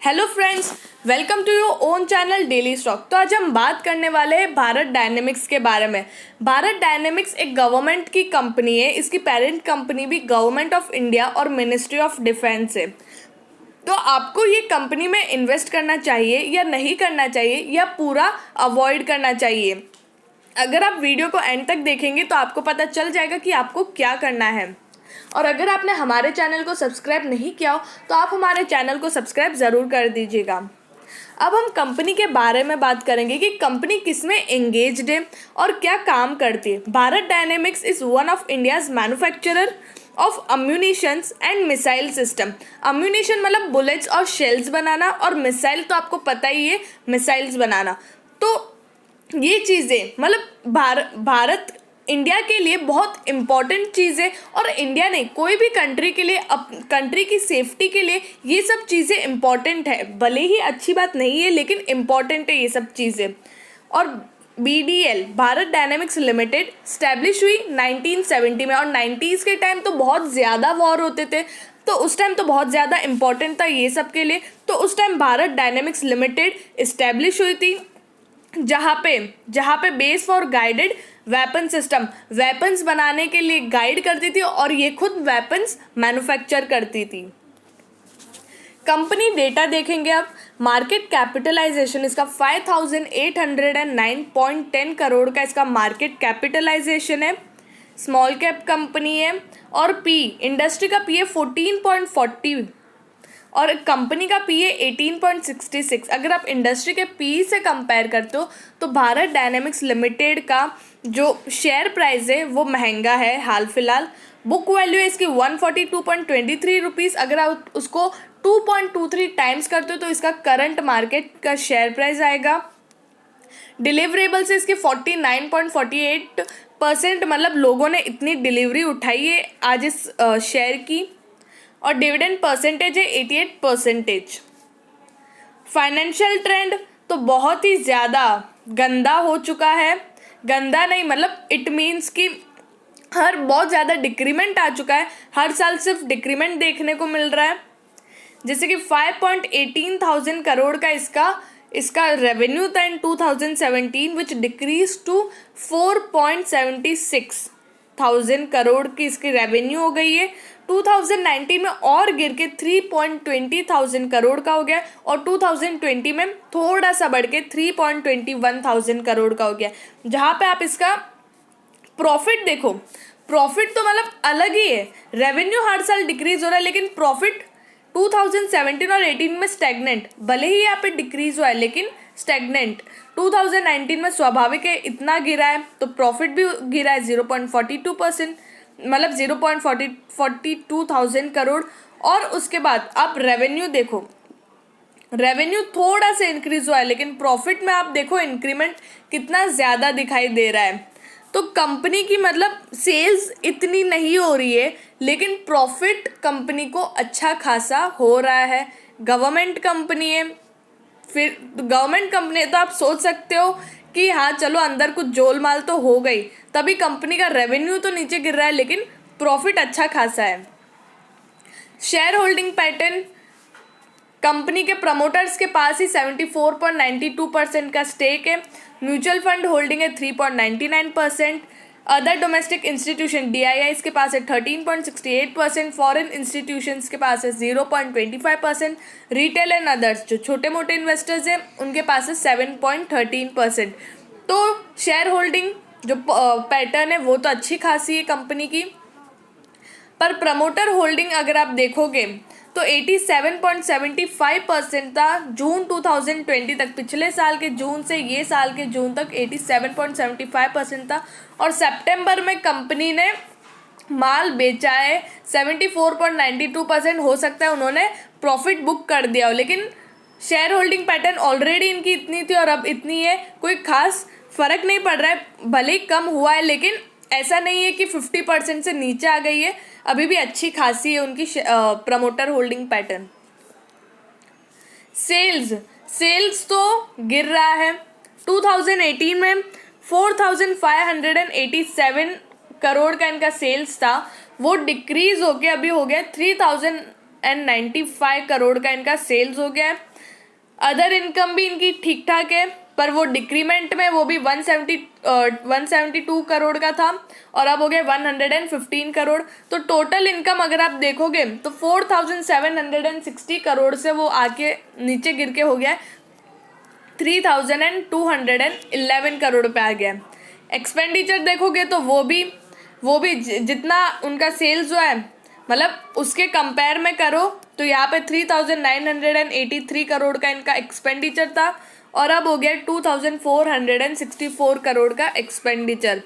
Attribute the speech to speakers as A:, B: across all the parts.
A: Hello friends, welcome to your own channel daily stock. तो आज हम बात करने वाले हैं भारत डायनेमिक्स के बारे में। भारत डायनेमिक्स एक गवर्नमेंट की कंपनी है। इसकी पेरेंट कंपनी भी गवर्नमेंट ऑफ इंडिया और मिनिस्ट्री ऑफ डिफेंस है। तो आपको ये कंपनी में इन्वेस्ट करना चाहिए या नहीं करना चाहिए, या पूरा अवॉइड करना चाहिए। अगर आप वीडियो को एंड तक देखेंगे तो आपको पता चल जाएगा कि आपको क्या करना है। और अगर आपने हमारे चैनल को सब्सक्राइब नहीं किया हो तो आप हमारे चैनल को सब्सक्राइब ज़रूर कर दीजिएगा। अब हम कंपनी के बारे में बात करेंगे कि कंपनी किसमें एंगेज्ड है और क्या काम करती है। Bharat Dynamics is one of India's manufacturer of ammunitions and missile system. Ammunition मतलब बुलेट्स और शेल्स बनाना, और मिसाइल तो आपको पता ही है, मिसाइल्स बनाना। तो ये चीज़ें मतलब भारत इंडिया के लिए बहुत इम्पॉर्टेंट चीज़ है। और इंडिया ने कोई भी कंट्री के लिए, कंट्री की सेफ्टी के लिए ये सब चीज़ें इम्पॉर्टेंट है। भले ही अच्छी बात नहीं है, लेकिन इम्पॉर्टेंट है ये सब चीज़ें। और BDL Bharat dynamics limited establish हुई 1970 में। और 90s के टाइम तो बहुत ज़्यादा वॉर होते थे, तो उस टाइम तो बहुत ज़्यादा इम्पॉर्टेंट था ये सब के लिए। तो उस time Bharat dynamics limited establish हुई थी, जहाँ पे base for guided weapon system, weapons बनाने के लिए गाइड करती थी, और ये खुद वेपन्स मैन्युफैक्चर करती थी। कंपनी डेटा देखेंगे अब। मार्केट कैपिटलाइजेशन इसका 5809.10 करोड़ का इसका मार्केट कैपिटलाइजेशन है। स्मॉल कैप कंपनी है। और इंडस्ट्री का पी है 14.40 और कंपनी का पी है 18.66। अगर आप इंडस्ट्री के पी से कंपेयर करते हो तो भारत डायनेमिक्स लिमिटेड का जो शेयर प्राइस है वो महंगा है हाल फिलहाल। बुक वैल्यू है इसकी 142.23 रुपीज़। अगर आप उसको 2.23 टाइम्स करते हो तो इसका करंट मार्केट का शेयर प्राइस आएगा। डिलीवरेबल्स है इसके 49.48%, मतलब लोगों ने इतनी डिलीवरी उठाई है आज इस शेयर की। और डिविडेंड परसेंटेज है 88%। फाइनेंशियल ट्रेंड तो बहुत ही ज़्यादा गंदा हो चुका है। गंदा नहीं, मतलब इट मीन्स कि बहुत ज़्यादा डिक्रीमेंट आ चुका है। हर साल सिर्फ डिक्रीमेंट देखने को मिल रहा है। जैसे कि 5.18 थाउजेंड करोड़ का इसका रेवेन्यू था इन 2017, विच डिक्रीज टू 4.76 थाउजेंड करोड़ की इसकी रेवेन्यू हो गई है। 2019 में और गिर के 3.20 थाउजेंड करोड़ का हो गया, और 2020 में थोड़ा सा बढ़ के 3.21 थाउजेंड करोड़ का हो गया। जहाँ पे आप इसका प्रॉफिट देखो, प्रॉफिट तो मतलब अलग ही है। रेवेन्यू हर साल डिक्रीज हो रहा है, लेकिन प्रॉफिट 2017 और 18 में स्टैग्नेंट, भले ही यहाँ पे डिक्रीज हुआ है लेकिन स्टैग्नेंट। 2019 में स्वाभाविक है इतना गिरा है, तो प्रॉफिट भी गिरा है 0.42%, मतलब 0.42 थाउजेंड करोड़। और उसके बाद आप रेवेन्यू देखो, रेवेन्यू थोड़ा सा इंक्रीज हुआ है, लेकिन प्रॉफिट में आप देखो इंक्रीमेंट कितना ज़्यादा दिखाई दे रहा है। तो कंपनी की मतलब सेल्स इतनी नहीं हो रही है, लेकिन प्रॉफिट कंपनी को अच्छा खासा हो रहा है। गवर्नमेंट कंपनी है, फिर गवर्नमेंट कंपनी है तो आप सोच सकते हो कि हाँ चलो अंदर कुछ जोलमाल तो हो गई, तभी कंपनी का रेवेन्यू तो नीचे गिर रहा है, लेकिन प्रॉफिट अच्छा खासा है। शेयर होल्डिंग पैटर्न, कंपनी के प्रमोटर्स के पास ही 74.92% का स्टेक है। म्यूचुअल फंड होल्डिंग है 3.99%। अदर डोमेस्टिक इंस्टीट्यूशन DIIs के पास है 13.68%। फॉरेन इंस्टीट्यूशंस के पास है 0.25%। रिटेल एंड अदर्स जो छोटे मोटे इन्वेस्टर्स हैं उनके पास है 7.13%। तो शेयर होल्डिंग जो पैटर्न है वो तो अच्छी खासी है कंपनी की। पर प्रमोटर होल्डिंग अगर आप देखोगे तो 87.75% था जून 2020 तक। पिछले साल के जून से ये साल के जून तक 87.75% था। और सितंबर में कंपनी ने माल बेचा है 74.92%। हो सकता है उन्होंने प्रॉफिट बुक कर दिया हो, लेकिन शेयर होल्डिंग पैटर्न ऑलरेडी इनकी इतनी थी और अब इतनी है, कोई खास फर्क नहीं पड़ रहा है। भले ही कम हुआ है, लेकिन ऐसा नहीं है कि 50% से नीचे आ गई है, अभी भी अच्छी खासी है उनकी प्रमोटर होल्डिंग पैटर्न। सेल्स तो गिर रहा है। 2018 में 4587 करोड़ का इनका सेल्स था, वो डिक्रीज होके अभी हो गया 3095 करोड़ का इनका सेल्स हो गया है। अदर इनकम भी इनकी ठीक ठाक है, पर वो डिक्रीमेंट में वो भी 172 करोड़ का था और अब हो गया 115 करोड़। तो टोटल इनकम अगर आप देखोगे तो 4760 करोड़ से वो आके नीचे गिर के हो गया 3211 करोड़ पे आ गया। एक्सपेंडिचर देखोगे तो वो भी जितना उनका सेल्स हुआ है, मतलब उसके कंपेयर में करो तो यहाँ पे 3983 करोड़ का इनका एक्सपेंडिचर था और अब हो गया 2464 करोड़ का expenditure.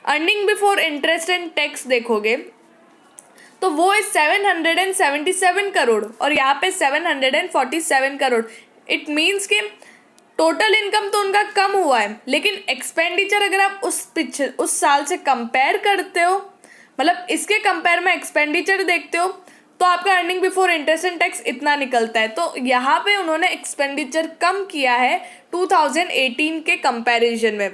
A: Earning before interest and tax देखोगे तो वो है 777 करोड़ और यहाँ पे 747 करोड़। इट मीन्स कि टोटल इनकम तो उनका कम हुआ है, लेकिन एक्सपेंडिचर अगर आप उस साल से कंपेयर करते हो, मतलब इसके कंपेयर में एक्सपेंडिचर देखते हो, तो आपका earning before interest and tax इतना निकलता है। तो यहाँ पे उन्होंने एक्सपेंडिचर कम किया है 2018 के कंपैरिजन में।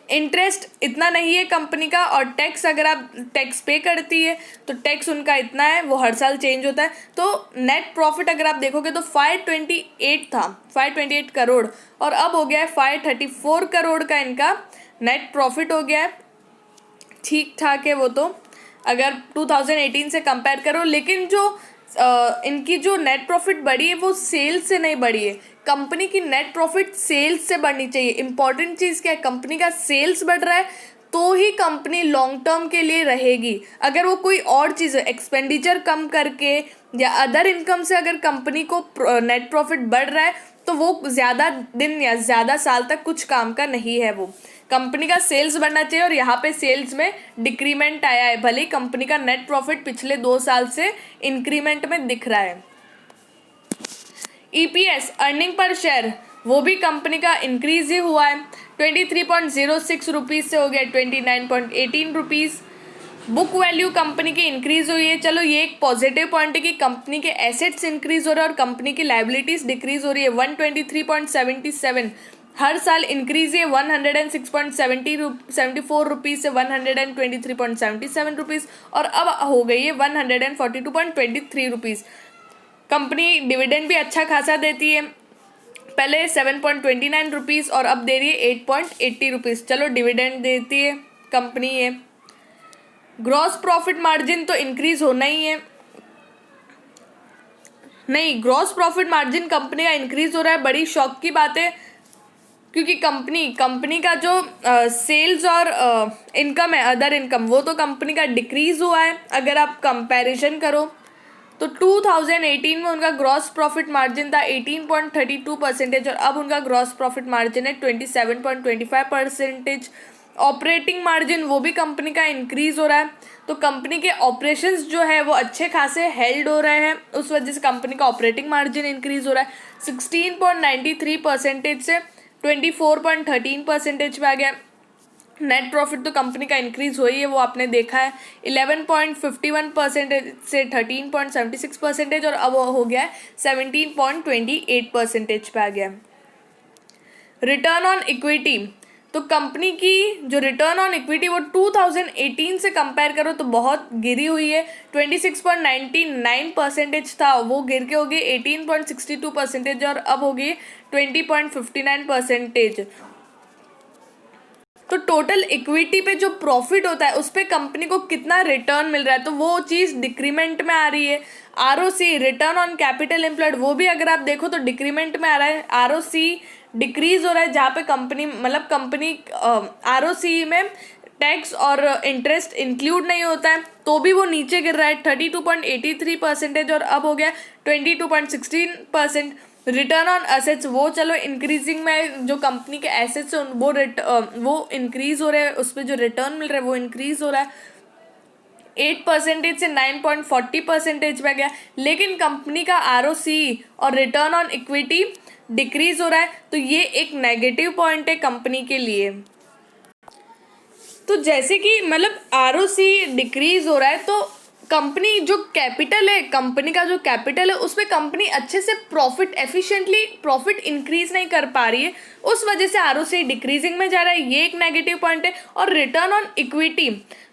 A: इंटरेस्ट इतना नहीं है कंपनी का, और टैक्स अगर आप टैक्स पे करती है तो टैक्स उनका इतना है, वो हर साल चेंज होता है। तो नेट प्रॉफिट अगर आप देखोगे तो 528 था, 528 करोड़ और अब हो गया है 534 करोड़ का इनका नेट प्रॉफिट हो गया है। ठीक ठाक है वो तो अगर 2018 से कंपेयर करो, लेकिन जो इनकी जो नेट प्रॉफिट बढ़ी है वो सेल्स से नहीं बढ़ी है। कंपनी की नेट प्रॉफिट सेल्स से बढ़नी चाहिए। इंपॉर्टेंट चीज़ क्या है, कंपनी का सेल्स बढ़ रहा है तो ही कंपनी लॉन्ग टर्म के लिए रहेगी। अगर वो कोई और चीज़ एक्सपेंडिचर कम करके या अदर इनकम से अगर कंपनी को नेट प्रॉफिट बढ़ रहा है तो वो ज़्यादा दिन या ज़्यादा साल तक कुछ काम का नहीं है। वो कंपनी का सेल्स बढ़ना चाहिए और यहाँ पे सेल्स में डिक्रीमेंट आया है, भले ही कंपनी का नेट प्रॉफिट पिछले 2 साल से इंक्रीमेंट में दिख रहा है। ईपीएस अर्निंग पर शेयर वो भी कंपनी का इंक्रीज ही हुआ है, 23.06 रुपीज़ से हो गया 29.18 रुपीज़। बुक वैल्यू कंपनी की इंक्रीज हुई है। चलो ये एक पॉजिटिव पॉइंट है कि कंपनी के एसेट्स इंक्रीज हो रहे हैं और कंपनी की लाइबिलिटीज डिक्रीज हो रही है। 123.77 हर साल इंक्रीज है 106.74 रुपीज़ से 123.77 रुपीज़ और अब हो गई है 142.23 रुपीज़। कंपनी डिविडेंड भी अच्छा खासा देती है, पहले 7.29 रुपीज़ और अब दे रही है 8.80 रुपीज़। चलो डिविडेंड देती है कंपनी है। ग्रॉस प्रॉफिट मार्जिन तो इंक्रीज होना ही है, नहीं ग्रॉस प्रॉफिट मार्जिन कंपनी का इंक्रीज हो रहा है, बड़ी शौक की बात है, क्योंकि कंपनी का जो सेल्स और इनकम है अदर इनकम वो तो कंपनी का डिक्रीज हुआ है। अगर आप कंपैरिजन करो तो 2018 में उनका ग्रॉस प्रॉफिट मार्जिन था 18.32% और अब उनका ग्रॉस प्रॉफिट मार्जिन है 27.25%। ऑपरेटिंग मार्जिन वो भी कंपनी का इंक्रीज हो रहा है, तो कंपनी के ऑपरेशंस जो है वो अच्छे खासे हेल्ड हो रहे हैं, उस वजह से कंपनी का ऑपरेटिंग मार्जिन इंक्रीज हो रहा है 16.93% से 24.13% पे आ गया। नेट प्रॉफिट तो कंपनी का इंक्रीज हुई है, वो आपने देखा है 11.51% से 13.76% और अब हो गया है 17.28% पे आ गया। रिटर्न ऑन इक्विटी, तो कंपनी की जो रिटर्न ऑन इक्विटी वो 2018 से कंपेयर करो तो बहुत गिरी हुई है। 26.99% था, वो गिर के हो गई 18.62% और अब हो गई 20.59%। तो टोटल इक्विटी पे जो प्रॉफिट होता है उस पे कंपनी को कितना रिटर्न मिल रहा है, तो वो चीज़ डिक्रीमेंट में आ रही है। ROC return on capital employed वो भी अगर आप देखो तो डिक्रीमेंट में आ रहा है, आरओसी डिक्रीज हो रहा है, जहाँ पे कंपनी आरओसी में टैक्स और इंटरेस्ट इंक्लूड नहीं होता है तो भी वो नीचे गिर रहा है 32.83% और अब हो गया 22.16%। रिटर्न ऑन एसेट्स वो चलो इंक्रीजिंग में, जो कंपनी के एसेट्स वो इंक्रीज हो रहे हैं, उस पर जो रिटर्न मिल रहा है वो इंक्रीज हो रहा है 8% से 9.40% पे गया, लेकिन कंपनी का आरओसी और रिटर्न ऑन इक्विटी डिक्रीज हो रहा है, तो ये एक नेगेटिव पॉइंट है कंपनी के लिए। तो जैसे कि आरओसी डिक्रीज हो रहा है तो कंपनी जो कैपिटल है, कंपनी का जो कैपिटल है उसमें कंपनी अच्छे से प्रॉफिट इंक्रीज नहीं कर पा रही है, उस वजह से आरओसी डिक्रीजिंग में जा रहा है, ये एक नेगेटिव पॉइंट है। और रिटर्न ऑन इक्विटी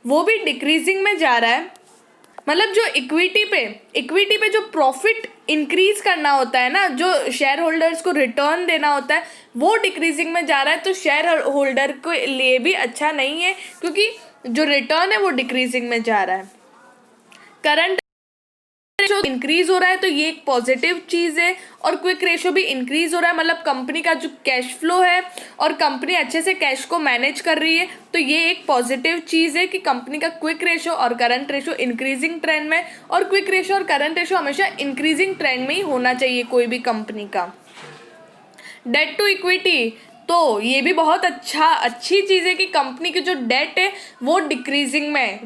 A: वो भी डिक्रीजिंग में जा रहा है, जो इक्विटी पे जो प्रॉफिट इंक्रीज करना होता है ना, जो शेयर होल्डर्स को रिटर्न देना होता है, वो डिक्रीजिंग में जा रहा है, तो शेयर होल्डर के लिए भी अच्छा नहीं है, क्योंकि जो रिटर्न है वो डिक्रीजिंग में जा रहा है। करंट रेशो इंक्रीज हो रहा है तो ये एक पॉजिटिव चीज़ है, और क्विक रेशो भी इंक्रीज हो रहा है, मतलब कंपनी का जो कैश फ्लो है और कंपनी अच्छे से कैश को मैनेज कर रही है, तो ये एक पॉजिटिव चीज़ है कि कंपनी का क्विक रेशो और करंट रेशो इंक्रीजिंग ट्रेंड में, और क्विक रेशो और करंट रेशो हमेशा इंक्रीजिंग ट्रेंड में ही होना चाहिए कोई भी कंपनी का। डेट टू इक्विटी, तो ये भी बहुत अच्छी चीज़ है कि कंपनी की जो डेट है वो डिक्रीजिंग में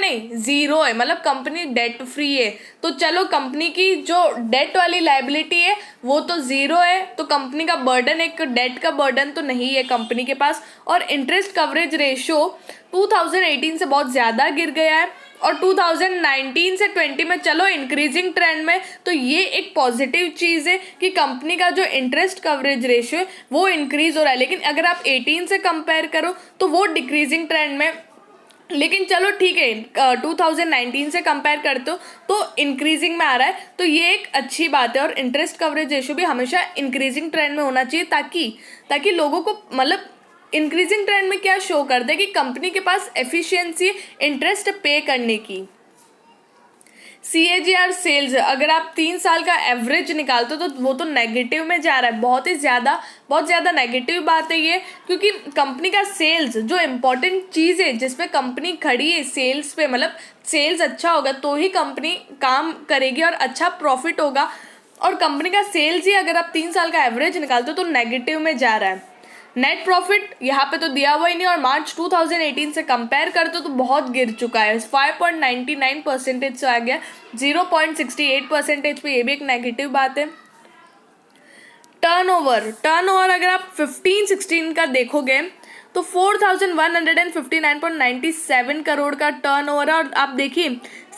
A: नहीं, ज़ीरो है, मतलब कंपनी डेट फ्री है। तो चलो कंपनी की जो डेट वाली लायबिलिटी है वो तो ज़ीरो है, तो कंपनी का बर्डन, एक डेट का बर्डन तो नहीं है कंपनी के पास। और इंटरेस्ट कवरेज रेशो 2018 से बहुत ज़्यादा गिर गया है, और 2019 से 20 में चलो इंक्रीजिंग ट्रेंड में, तो ये एक पॉजिटिव चीज़ है कि कंपनी का जो इंटरेस्ट कवरेज रेशियो है वो इंक्रीज हो रहा है। लेकिन अगर आप 18 से कंपेयर करो तो वो डिक्रीजिंग ट्रेंड में, लेकिन चलो ठीक है 2019 से कंपेयर करते हो तो इंक्रीजिंग में आ रहा है, तो ये एक अच्छी बात है। और इंटरेस्ट कवरेज रेशियो भी हमेशा इंक्रीजिंग ट्रेंड में होना चाहिए, ताकि लोगों को, मतलब इंक्रीजिंग ट्रेंड में क्या शो करता है कि कंपनी के पास एफिशिएंसी इंटरेस्ट पे करने की। CAGR सेल्स, अगर आप 3 साल का एवरेज निकालते हो तो वो तो नेगेटिव में जा रहा है, बहुत ज़्यादा नेगेटिव बात है ये, क्योंकि कंपनी का सेल्स जो इम्पोर्टेंट चीज़ है जिस पे कंपनी खड़ी है, सेल्स पे, मतलब सेल्स अच्छा होगा तो ही कंपनी काम करेगी और अच्छा प्रॉफिट होगा, और कंपनी का सेल्स ही अगर आप 3 साल का एवरेज निकालते हो तो नेगेटिव में जा रहा है। नेट प्रॉफिट यहाँ पे तो दिया हुआ ही नहीं, और मार्च 2018 से कंपेयर करते तो बहुत गिर चुका है, 5.99% से आ गया 0.68% पे, ये भी एक नेगेटिव बात है। टर्नओवर अगर आप 15-16 का देखोगे तो 4159.97 करोड़ का टर्नओवर है, और आप देखिए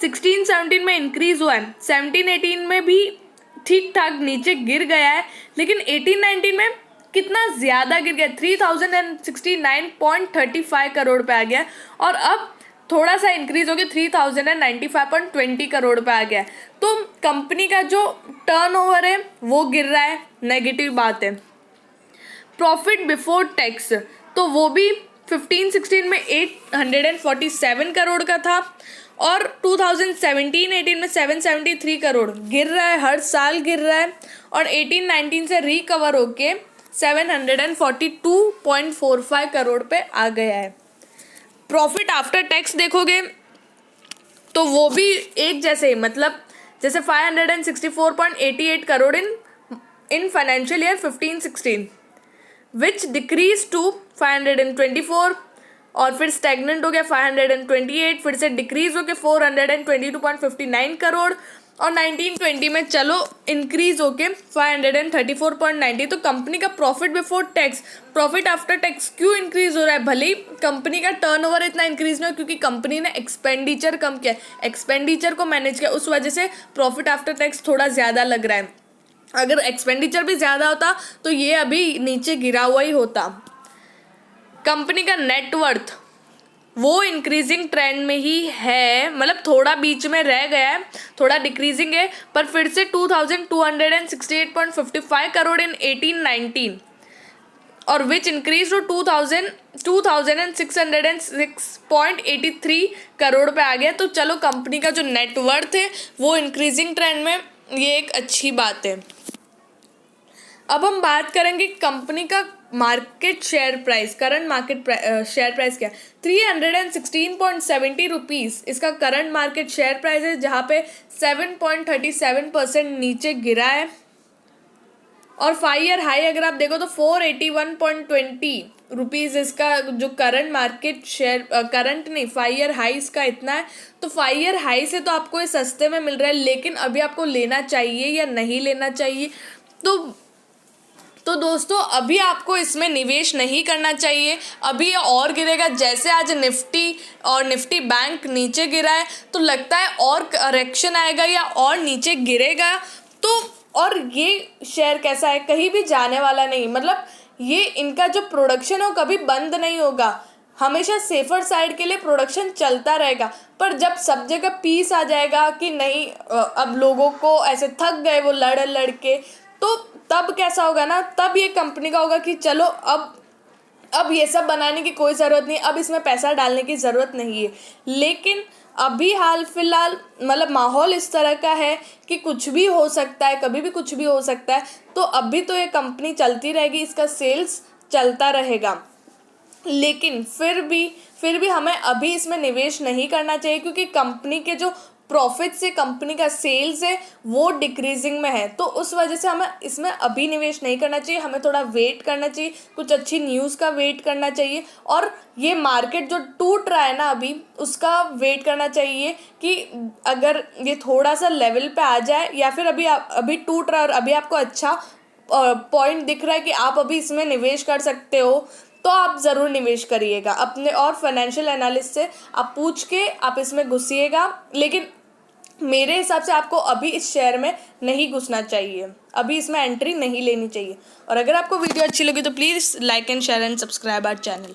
A: 16-17 में इंक्रीज हुआ है, 17-18 में भी ठीक ठाक नीचे गिर गया है, लेकिन 18-19 में कितना ज़्यादा गिर गया, 3069.35 करोड़ पे आ गया, और अब थोड़ा सा इंक्रीज हो गया 3095.20 करोड़ पे आ गया। तो कंपनी का जो टर्नओवर है वो गिर रहा है, नेगेटिव बात है। प्रॉफिट बिफोर टैक्स, तो वो भी 15-16 में 847 करोड़ का था, और 2017-18 में 773 करोड़, गिर रहा है, हर साल गिर रहा है, और 18-19 से रिकवर होके 742.45 करोड़ पे आ गया है। प्रॉफिट आफ्टर टैक्स देखोगे तो वो भी एक जैसे, मतलब जैसे 564.88 crore in financial year 15-16, which decreases to 524, और फिर स्टैग्नेंट हो गया 528, फिर से डिक्रीज हो गया 422.59 करोड़, और 19-20 में चलो इंक्रीज होके 534.90। तो कंपनी का profit before tax, profit after tax क्यों इंक्रीज हो रहा है? भले ही कंपनी का टर्नओवर इतना इंक्रीज नहीं हो, क्योंकि कंपनी ने एक्सपेंडिचर कम किया, एक्सपेंडिचर को मैनेज किया, उस वजह से प्रॉफिट आफ्टर टैक्स थोड़ा ज़्यादा लग रहा है। अगर एक्सपेंडिचर भी ज़्यादा होता तो ये अभी नीचे गिरा हुआ ही होता। कंपनी का नेटवर्थ वो इंक्रीजिंग ट्रेंड में ही है, मतलब थोड़ा बीच में रह गया है, थोड़ा डिक्रीजिंग है, पर फिर से 2268.55 करोड़ इन 18-19, और विच इंक्रीज टू 2606.83 करोड़ पे आ गया। तो चलो कंपनी का जो नेटवर्थ है वो इंक्रीजिंग ट्रेंड में, ये एक अच्छी बात है। अब हम बात करेंगे कंपनी का market share price, current market share price क्या है। 316.70 रुपीज़ इसका करंट मार्केट शेयर प्राइस है, जहाँ पे 7.37% नीचे गिरा है, और 5 ईयर हाई अगर आप देखो तो 481.20 रुपीज़ इसका जो करंट मार्केट शेयर, करंट नहीं 5 ईयर हाई इसका इतना है। तो 5 ईयर हाई से तो आपको ये सस्ते में मिल रहा है, लेकिन अभी आपको लेना चाहिए या नहीं लेना चाहिए? तो दोस्तों अभी आपको इसमें निवेश नहीं करना चाहिए, अभी ये और गिरेगा। जैसे आज निफ्टी बैंक नीचे गिरा है, तो लगता है और करेक्शन आएगा या और नीचे गिरेगा। तो और ये शेयर कैसा है, कहीं भी जाने वाला नहीं, मतलब ये इनका जो प्रोडक्शन है वो कभी बंद नहीं होगा, हमेशा सेफर साइड के लिए प्रोडक्शन चलता रहेगा। पर जब सब जगह पीस आ जाएगा कि नहीं अब लोगों को ऐसे थक गए वो लड़ लड़ के, तो तब कैसा होगा ना, तब ये कंपनी का होगा कि चलो अब ये सब बनाने की कोई ज़रूरत नहीं, अब इसमें पैसा डालने की ज़रूरत नहीं है। लेकिन अभी हाल फिलहाल मतलब माहौल इस तरह का है कि कुछ भी हो सकता है, कभी भी कुछ भी हो सकता है। तो अभी तो ये कंपनी चलती रहेगी, इसका सेल्स चलता रहेगा, लेकिन फिर भी हमें अभी इसमें निवेश नहीं करना चाहिए, क्योंकि कंपनी के जो प्रॉफिट से कंपनी का सेल्स है वो डिक्रीजिंग में है। तो उस वजह से हमें इसमें अभी निवेश नहीं करना चाहिए, हमें थोड़ा वेट करना चाहिए, कुछ अच्छी न्यूज़ का वेट करना चाहिए, और ये मार्केट जो टूट रहा है ना अभी, उसका वेट करना चाहिए कि अगर ये थोड़ा सा लेवल पे आ जाए, या फिर अभी टूट रहा है और अभी आपको अच्छा पॉइंट दिख रहा है कि आप अभी इसमें निवेश कर सकते हो, तो आप ज़रूर निवेश करिएगा अपने और फाइनेंशियल एनालिस्ट से आप पूछ के आप इसमें घुसिएगा। लेकिन मेरे हिसाब से आपको अभी इस शेयर में नहीं घुसना चाहिए, अभी इसमें एंट्री नहीं लेनी चाहिए। और अगर आपको वीडियो अच्छी लगी तो please like and share and subscribe our channel.